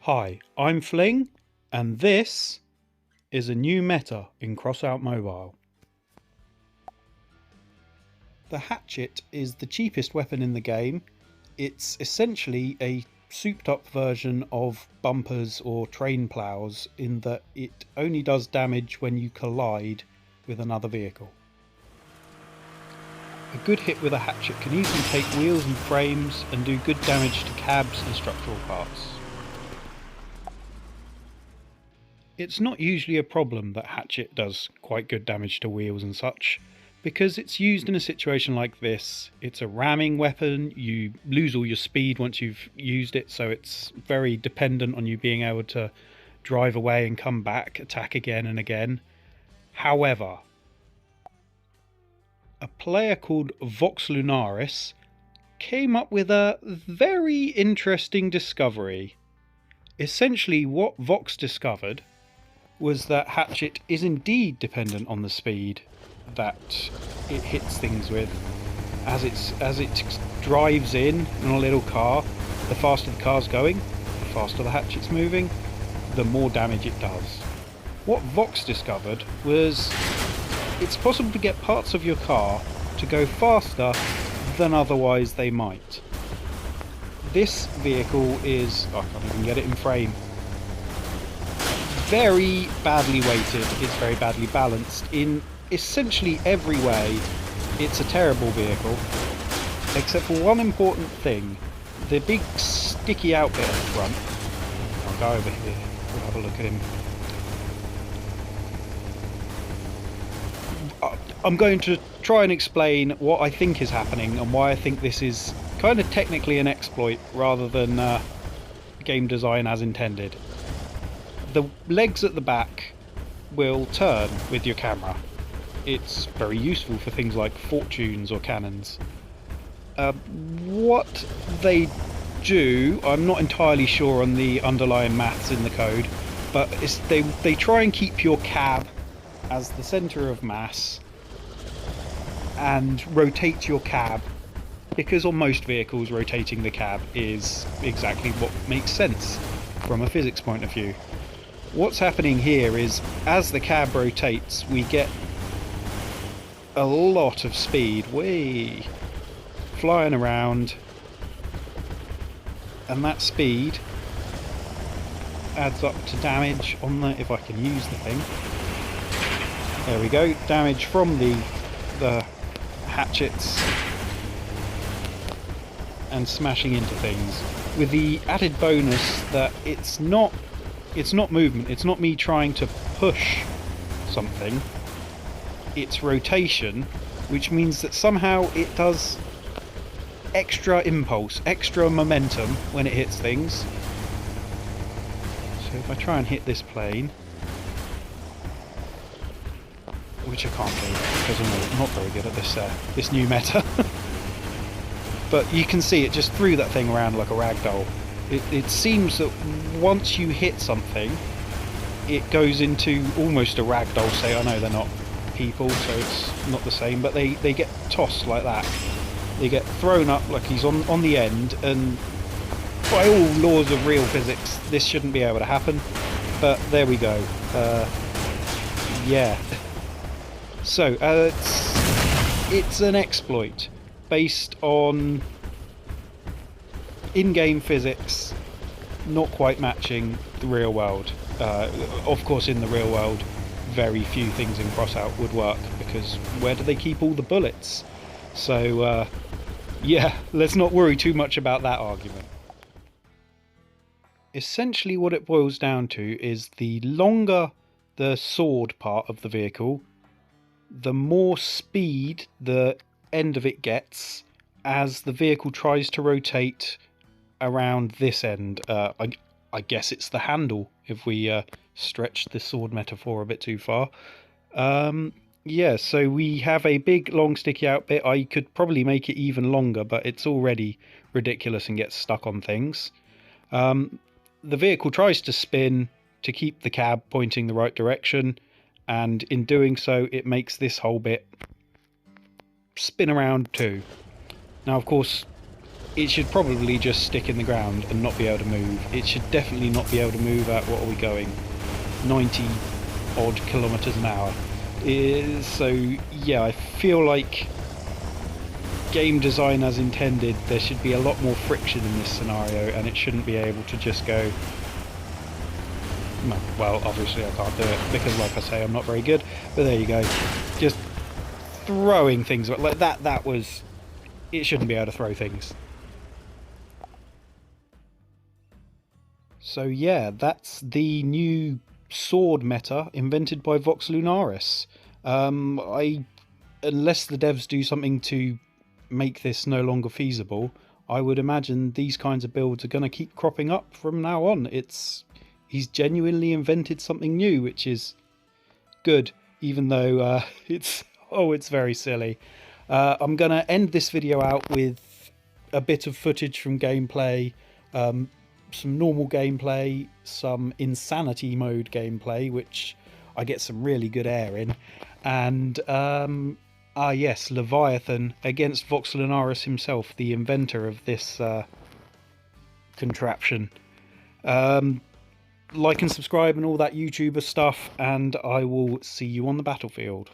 Hi, I'm Fling, and this is a new meta in Crossout Mobile. The hatchet is the cheapest weapon in the game. It's essentially a souped up version of bumpers or train plows in that it only does damage when you collide with another vehicle. A good hit with a hatchet can easily take wheels and frames and do good damage to cabs and structural parts. It's not usually a problem that hatchet does quite good damage to wheels and such, because it's used in a situation like this. It's a ramming weapon, you lose all your speed once you've used it, so it's very dependent on you being able to drive away and come back, attack again and again. However, a player called VoxLunaris came up with a very interesting discovery. Essentially, what Vox discovered was that hatchet is indeed dependent on the speed that it hits things with. As it drives in a little car, the faster the car's going, the faster the hatchet's moving, the more damage it does. What Vox discovered was it's possible to get parts of your car to go faster than otherwise they might. This vehicle is, I can't even get it in frame, very badly weighted, it's very badly balanced. In essentially every way, it's a terrible vehicle, except for one important thing, the big sticky out bit at the front. I'll go over here, we'll have a look at him. I'm going to try and explain what I think is happening and why I think this is kind of technically an exploit rather than game design as intended. The legs at the back will turn with your camera. It's very useful for things like fortunes or cannons. What they do, I'm not entirely sure on the underlying maths in the code, but they try and keep your cab as the centre of mass and rotate your cab, because on most vehicles rotating the cab is exactly what makes sense from a physics point of view. What's happening here is as the cab rotates we get a lot of speed way flying around, and that speed adds up to damage on the, if I can use the thing, there we go, damage from the hatchets and smashing into things, with the added bonus that it's not movement, it's not me trying to push something, it's rotation, which means that somehow it does extra impulse, extra momentum when it hits things. So if I try and hit this plane, which I can't do because I'm not very good at this new meta, but you can see it just threw that thing around like a ragdoll. It seems that once you hit something, it goes into almost a ragdoll state. I know they're not people, so it's not the same, but they get tossed like that. They get thrown up like he's on the end, and by all laws of real physics, this shouldn't be able to happen. But there we go. Yeah. So it's an exploit based on in-game physics not quite matching the real world. Of course, in the real world, very few things in Crossout would work, because where do they keep all the bullets? So, yeah, let's not worry too much about that argument. Essentially what it boils down to is the longer the sword part of the vehicle, the more speed the end of it gets as the vehicle tries to rotate around this end. I guess it's the handle if we stretch the sword metaphor a bit too far. Yeah, so we have a big long sticky out bit. I could probably make it even longer, but it's already ridiculous and gets stuck on things. The vehicle tries to spin to keep the cab pointing the right direction, and in doing so it makes this whole bit spin around too. Now of course it should probably just stick in the ground and not be able to move. It should definitely not be able to move at, what are we going, 90 odd kilometers an hour. So yeah, I feel like game design as intended, there should be a lot more friction in this scenario, and it shouldn't be able to just go, well, obviously I can't do it because, like I say, I'm not very good, but there you go. Just throwing things like that was, it shouldn't be able to throw things. So yeah, that's the new sword meta invented by VoxLunaris. Unless the devs do something to make this no longer feasible, I would imagine these kinds of builds are going to keep cropping up from now on. He's genuinely invented something new, which is good, even though it's very silly. I'm going to end this video out with a bit of footage from gameplay, some normal gameplay, some insanity mode gameplay, which I get some really good air in, and yes, Leviathan against VoxLunaris himself, the inventor of this contraption. Like and subscribe and all that YouTuber stuff, and I will see you on the battlefield.